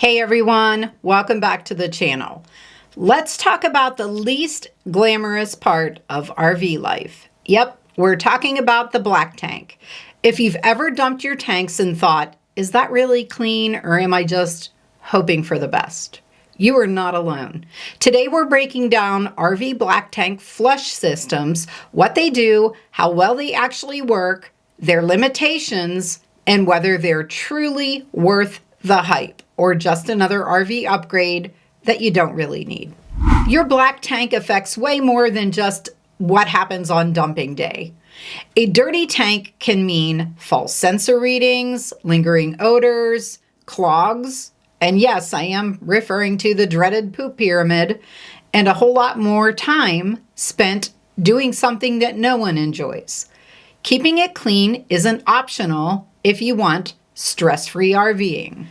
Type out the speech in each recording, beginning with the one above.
Hey everyone, welcome back to the channel. Let's talk about the least glamorous part of RV life. Yep, we're talking about the black tank. If you've ever dumped your tanks and thought, is that really clean or am I just hoping for the best? You are not alone. Today we're breaking down RV black tank flush systems, what they do, how well they actually work, their limitations, and whether they're truly worth the hype or just another RV upgrade that you don't really need. Your black tank affects way more than just what happens on dumping day. A dirty tank can mean false sensor readings, lingering odors, clogs, and yes, I am referring to the dreaded poop pyramid, and a whole lot more time spent doing something that no one enjoys. Keeping it clean isn't optional if you want stress-free RVing.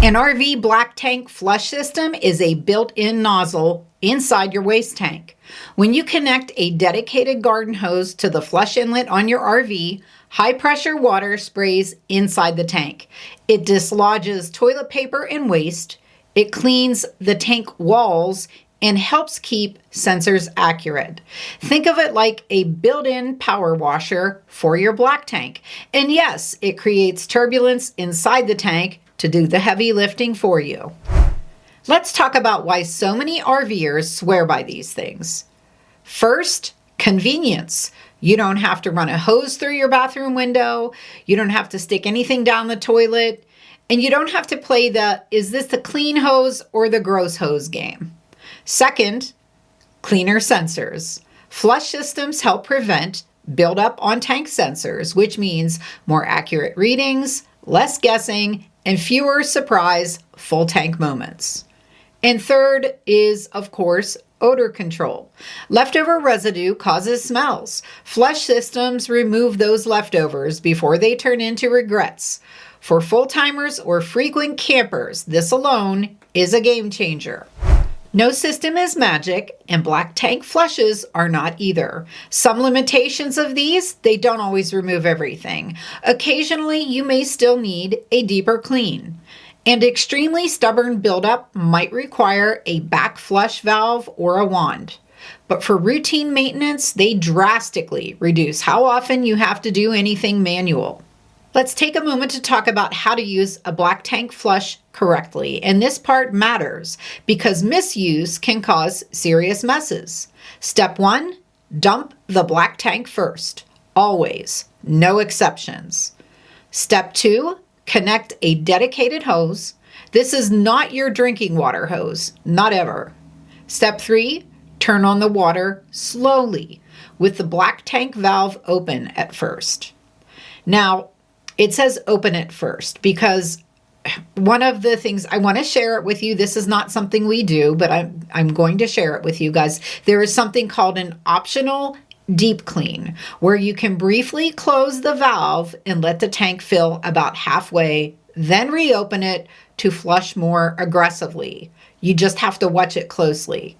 An RV black tank flush system is a built-in nozzle inside your waste tank. When you connect a dedicated garden hose to the flush inlet on your RV, high-pressure water sprays inside the tank. It dislodges toilet paper and waste, it cleans the tank walls, and helps keep sensors accurate. Think of it like a built-in power washer for your black tank. And yes, it creates turbulence inside the tank to do the heavy lifting for you. Let's talk about why so many RVers swear by these things. First, convenience. You don't have to run a hose through your bathroom window. You don't have to stick anything down the toilet. And you don't have to play the, is this the clean hose or the gross hose game? Second, cleaner sensors. Flush systems help prevent buildup on tank sensors, which means more accurate readings, less guessing, and fewer surprise full tank moments. And third is, of course, odor control. Leftover residue causes smells. Flush systems remove those leftovers before they turn into regrets. For full-timers or frequent campers, this alone is a game changer. No system is magic, and black tank flushes are not either. Some limitations of these, they don't always remove everything. Occasionally, you may still need a deeper clean. And extremely stubborn buildup might require a back flush valve or a wand. But for routine maintenance, they drastically reduce how often you have to do anything manual. Let's take a moment to talk about how to use a black tank flush correctly. And this part matters because misuse can cause serious messes. Step 1, dump the black tank first. Always. No exceptions. Step 2, connect a dedicated hose. This is not your drinking water hose. Not ever. Step 3, turn on the water slowly with the black tank valve open at first. Now, it says open it first because one of the things I want to share it with you, this is not something we do, but I'm going to share it with you guys. There is something called an optional deep clean where you can briefly close the valve and let the tank fill about halfway, then reopen it to flush more aggressively. You just have to watch it closely.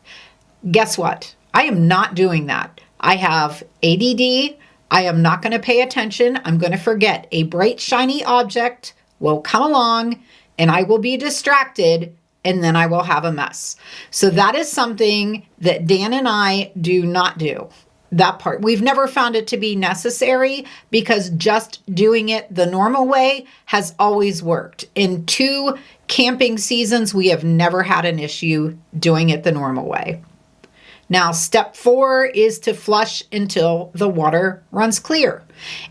Guess what? I am not doing that. I have ADD. I am not going to pay attention. I'm going to forget. A bright, shiny object will come along and I will be distracted and then I will have a mess. So that is something that Dan and I do not do. That part. We've never found it to be necessary because just doing it the normal way has always worked. In 2 camping seasons, we have never had an issue doing it the normal way. Now, step 4 is to flush until the water runs clear.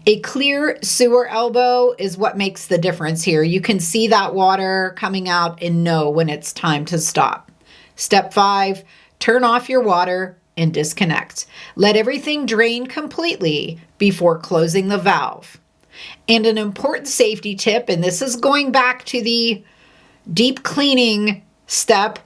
A clear sewer elbow is what makes the difference here. You can see that water coming out and know when it's time to stop. Step 5, turn off your water and disconnect. Let everything drain completely before closing the valve. And an important safety tip, and this is going back to the deep cleaning step,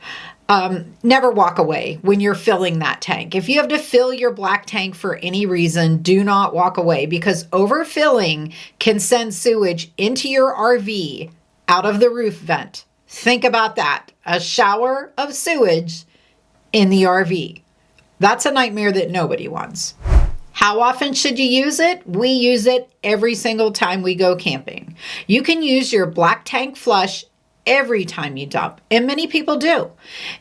never walk away when you're filling that tank. If you have to fill your black tank for any reason, do not walk away because overfilling can send sewage into your RV out of the roof vent. Think about that. A shower of sewage in the RV. That's a nightmare that nobody wants. How often should you use it? We use it every single time we go camping. You can use your black tank flush every time you dump, and many people do.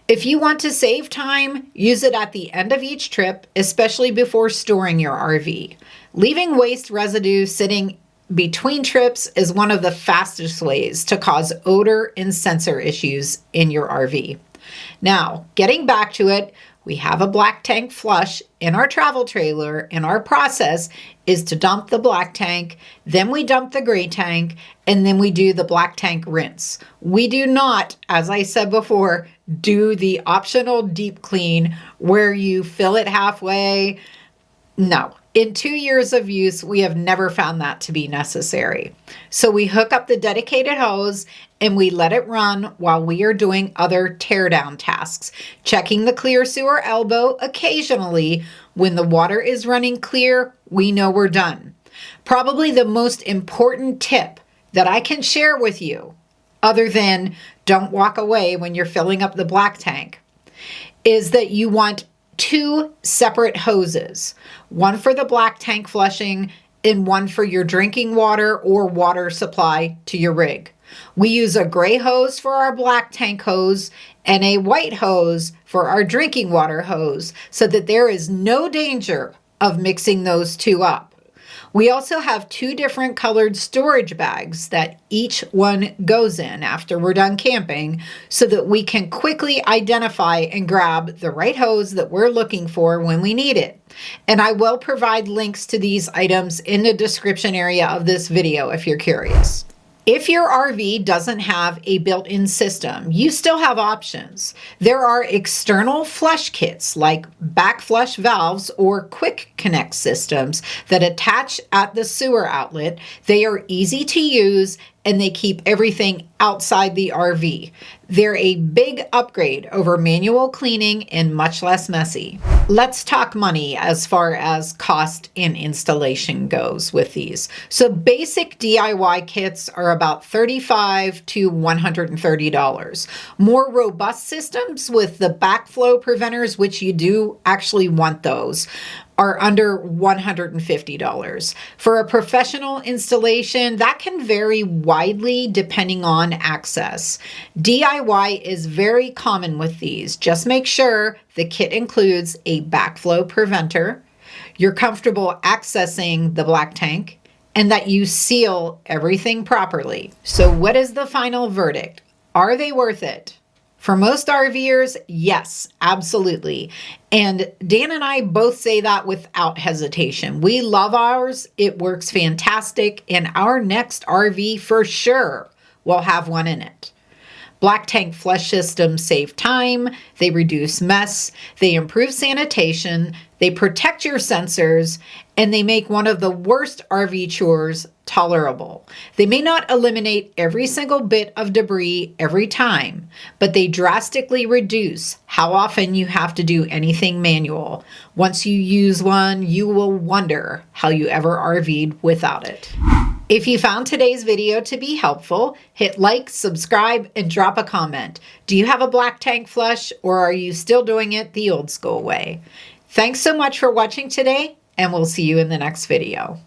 If you want to save time, use it at the end of each trip, especially before storing your RV. Leaving waste residue sitting between trips is one of the fastest ways to cause odor and sensor issues in your RV. Now, getting back to it, we have a black tank flush in our travel trailer, and our process is to dump the black tank, then we dump the gray tank, and then we do the black tank rinse. We do not, as I said before, do the optional deep clean where you fill it halfway. No. In 2 years of use, we have never found that to be necessary. So we hook up the dedicated hose and we let it run while we are doing other teardown tasks, checking the clear sewer elbow occasionally. When the water is running clear, we know we're done. Probably the most important tip that I can share with you, other than don't walk away when you're filling up the black tank, is that you want 2 separate hoses, one for the black tank flushing and one for your drinking water or water supply to your rig. We use a gray hose for our black tank hose and a white hose for our drinking water hose so that there is no danger of mixing those 2 up. We also have 2 different colored storage bags that each one goes in after we're done camping so that we can quickly identify and grab the right hose that we're looking for when we need it. And I will provide links to these items in the description area of this video if you're curious. If your RV doesn't have a built-in system, you still have options. There are external flush kits like back flush valves or quick connect systems that attach at the sewer outlet. They are easy to use and they keep everything outside the RV. They're a big upgrade over manual cleaning and much less messy. Let's talk money as far as cost and installation goes with these. So basic DIY kits are about $35 to $130. More robust systems with the backflow preventers, which you do actually want those, are under $150. For a professional installation, that can vary widely depending on access. DIY is very common with these. Just make sure the kit includes a backflow preventer, you're comfortable accessing the black tank, and that you seal everything properly. So what is the final verdict? Are they worth it? For most RVers, yes, absolutely. And Dan and I both say that without hesitation. We love ours. It works fantastic. And our next RV for sure will have one in it. Black tank flush systems save time, they reduce mess, they improve sanitation, they protect your sensors, and they make one of the worst RV chores tolerable. They may not eliminate every single bit of debris every time, but they drastically reduce how often you have to do anything manual. Once you use one, you will wonder how you ever RV'd without it. If you found today's video to be helpful, hit like, subscribe, and drop a comment. Do you have a black tank flush, or are you still doing it the old school way? Thanks so much for watching today, and we'll see you in the next video.